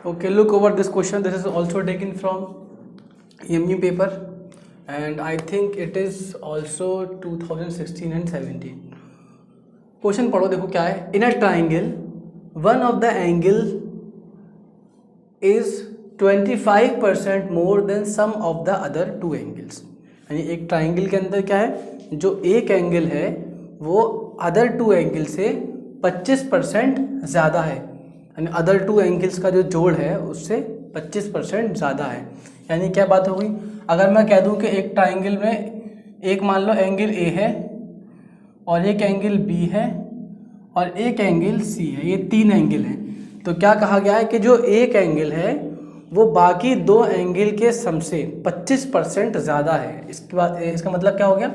Okay, look over this question. This is also taken from EMU paper, and I think it is also 2016 and 17. Question पढ़ो, देखो क्या है. In a triangle one of the angle is 25% more than sum of the other two angles. यानी एक triangle के अंदर क्या है, जो एक एंगल है वो अदर टू एंगल से 25% ज़्यादा है. यानी अदर टू एंगल्स का जो जोड़ है उससे 25% ज़्यादा है. यानी क्या बात हो गई, अगर मैं कह दूं कि एक ट्राइंगल में एक मान लो एंगल ए है और एक एंगल बी है और एक एंगल सी है, ये तीन एंगल हैं, तो क्या कहा गया है कि जो एक एंगल है वो बाकी दो एंगल के सम से 25% ज़्यादा है. इसके बाद इसका मतलब क्या हो गया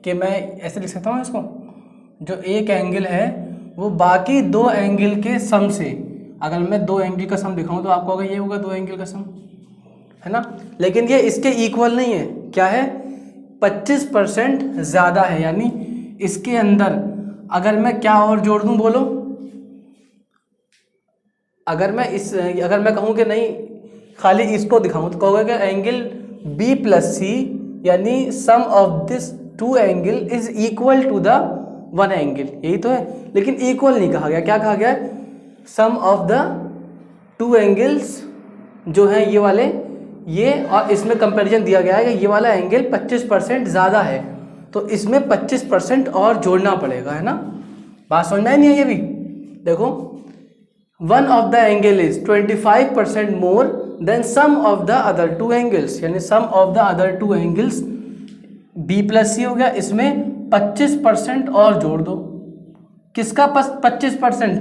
कि मैं ऐसे लिख सकता हूँ इसको, जो एक एंगल है वो बाकी दो एंगल के सम से, अगर मैं दो एंगल का सम दिखाऊं तो आपको होगा ये होगा दो एंगल का सम, है ना. लेकिन ये इसके इक्वल नहीं है, क्या है, 25% ज़्यादा है. यानी इसके अंदर अगर मैं क्या और जोड़ दूं, बोलो. अगर मैं कहूं कि नहीं खाली इसको दिखाऊं तो कहोगे कि एंगल बी प्लस सी यानी sum of this two angle is equal to the one angle, यही तो है. लेकिन इक्वल नहीं कहा गया, क्या कहा गया, सम ऑफ द टू एंगल्स जो है ये वाले, ये और इसमें कंपैरिजन दिया गया है कि ये वाला एंगल 25% ज़्यादा है, तो इसमें 25% और जोड़ना पड़ेगा, है ना. बात समझ में नहीं है ये भी. देखो, one of the angle is 25% more than sum of the other two angles. यानी sum of the other two angles B plus C हो गया, इसमें 25% और जोड़ दो. किसका 25%?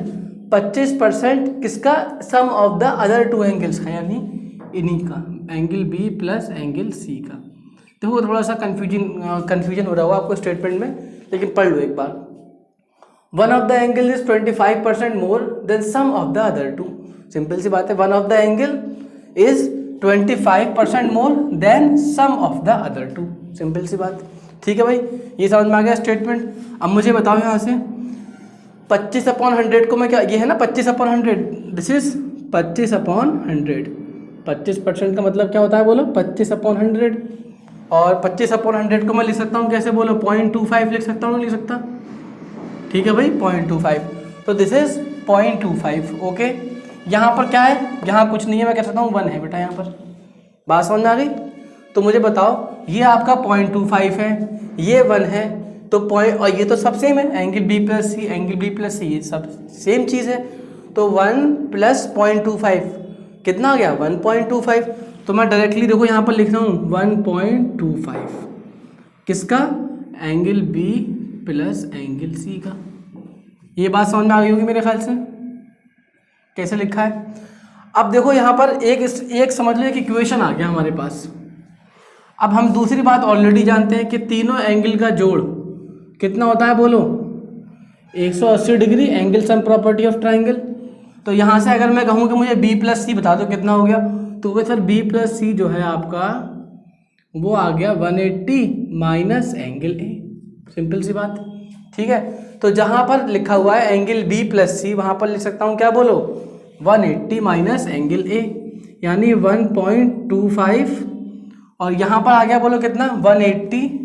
25% किसका, sum of the other two angles का, यानी इन्हीं का, angle B plus angle C का. देखो थोड़ा सा कन्फ्यूजन हो रहा होगा आपको स्टेटमेंट में, लेकिन पढ़ लो एक बार. One of the angle is 25% more than sum of the other two. Simple सी बात है, one of the angle is 25% more than sum of the other two. Simple सी बात. ठीक है भाई, ये समझ में आ गया स्टेटमेंट. अब मुझे बताओ यहाँ से 25/100 को मैं क्या, ये है ना 25/100, दिस इज 25/100. 25% का मतलब क्या होता है, बोलो, 25/100. और 25/100 को मैं लिख सकता हूँ कैसे, बोलो, 0.25 लिख सकता हूँ, नहीं लिख सकता. ठीक है भाई, 0.25. तो दिस इज 0.25. ओके, यहाँ पर क्या है, यहाँ कुछ नहीं है, मैं कह सकता हूँ 1 है बेटा यहाँ पर. बात समझ में आ गई. तो मुझे बताओ, ये आपका 0.25 है, ये 1 है, तो पॉइंट, और ये तो सब सेम है, एंगल बी प्लस सी, एंगल बी प्लस सी, ये सब सेम चीज़ है. तो 1 प्लस 0.25 कितना आ गया, 1.25. तो मैं डायरेक्टली देखो यहाँ पर लिख रहा हूँ 1.25 किसका, angle B plus angle C का. ये बात समझ में आ गई होगी मेरे ख्याल से, कैसे लिखा है. अब देखो यहाँ पर एक समझ लो, एक इक्वेशन आ गया हमारे पास. अब हम दूसरी बात ऑलरेडी जानते हैं कि तीनों एंगल का जोड़ कितना होता है, बोलो, 180 degree, angle sum property of triangle. तो यहाँ से अगर मैं कहूँ कि मुझे बी प्लस सी बता दो कितना हो गया, तो सर बी प्लस सी जो है आपका वो आ गया 180 माइनस एंगल ए. सिंपल सी बात. ठीक है, तो जहाँ पर लिखा हुआ है एंगल बी प्लस सी, वहाँ पर लिख सकता हूँ क्या, बोलो, 180 माइनस एंगल ए, यानी 1.25. और यहाँ पर आ गया, बोलो कितना, 180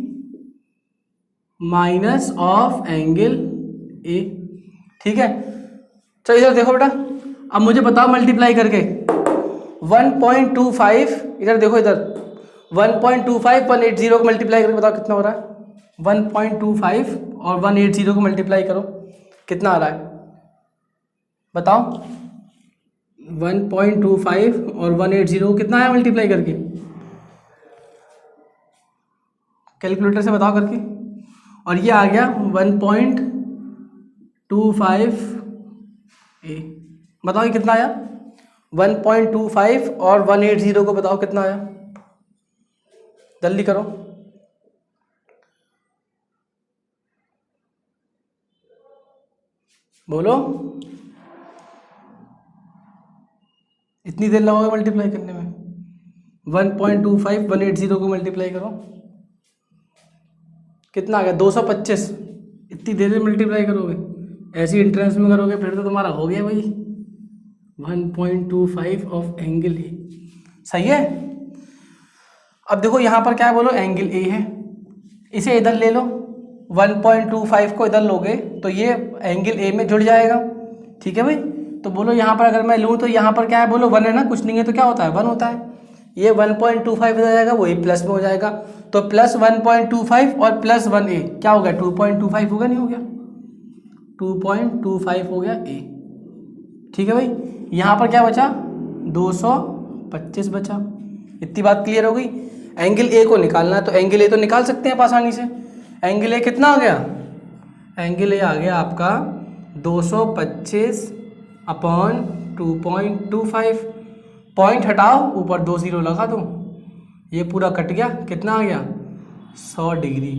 माइनस ऑफ एंगल ए. ठीक है, चलो इधर देखो बेटा. अब मुझे बताओ मल्टीप्लाई करके 1.25, इधर देखो, इधर 1.25 180 को मल्टीप्लाई करके बताओ कितना हो रहा है. 1.25 और 180 को मल्टीप्लाई करो, कितना आ रहा है, बताओ. 1.25 और 180 को कितना आया मल्टीप्लाई करके, कैलकुलेटर से बताओ करके. और ये आ गया 1.25 ए. बताओ ये कितना आया, 1.25 और 180 को बताओ कितना आया, जल्दी करो. बोलो, इतनी देर लगेगा मल्टीप्लाई करने में. 1.25 180 को मल्टीप्लाई करो, कितना आ गया, 225. इतनी देर में मल्टीप्लाई करोगे, ऐसी इंट्रेंस में करोगे फिर तो तुम्हारा हो गया भाई. 1.25 ऑफ एंगल ए। सही है। अब देखो यहाँ पर क्या है बोलो, एंगल ए है, इसे इधर ले लो, 1.25 को इधर लोगे तो ये एंगल ए में जुड़ जाएगा। ठीक है भाई। तो बोलो यहाँ पर अगर मैं लूँ तो यहाँ पर क्या है बोलो, 1 है ना, कुछ नहीं है तो क्या होता है 1 होता है। ये 1.25 हो जाएगा, वही प्लस में हो जाएगा, तो प्लस 1.25 और प्लस 1a क्या हो गया 2.25 होगा, नहीं हो गया 2.25 हो गया a। ठीक है भाई। यहाँ पर क्या बचा 225 बचा। इतनी बात क्लियर हो गई। एंगल ए को निकालना है तो एंगल ए तो निकाल सकते हैं आप आसानी से। एंगल ए कितना आ गया, एंगल ए आ गया आपका 225 अपॉन 2.25, पॉइंट हटाओ ऊपर 2 0 लगा दो, ये पूरा कट गया, कितना आ गया 100 डिग्री।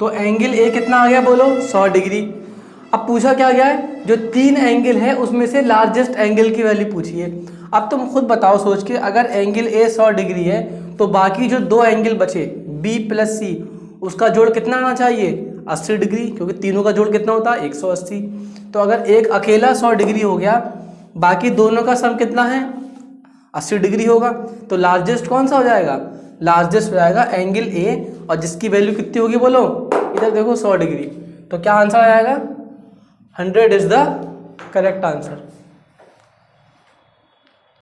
तो एंगल ए कितना आ गया बोलो 100 डिग्री। अब पूछा क्या गया है, जो 3 एंगल है उसमें से लार्जेस्ट एंगल की वैल्यू पूछी है। अब तुम खुद बताओ सोच के, अगर एंगल ए 100 डिग्री है तो बाकी जो 2 एंगल बचे बी प्लस सी, उसका जोड़ कितना आना चाहिए 80 डिग्री, क्योंकि तीनों का जोड़ कितना होता है 180। तो अगर एक अकेला 100 डिग्री हो गया, बाकी दोनों का सम कितना है 80 डिग्री होगा, तो लार्जेस्ट कौन सा हो जाएगा, लार्जेस्ट हो जाएगा एंगल ए, और जिसकी वैल्यू कितनी होगी बोलो, इधर देखो 100 डिग्री। तो क्या आंसर आ जाएगा 100 इज द करेक्ट आंसर।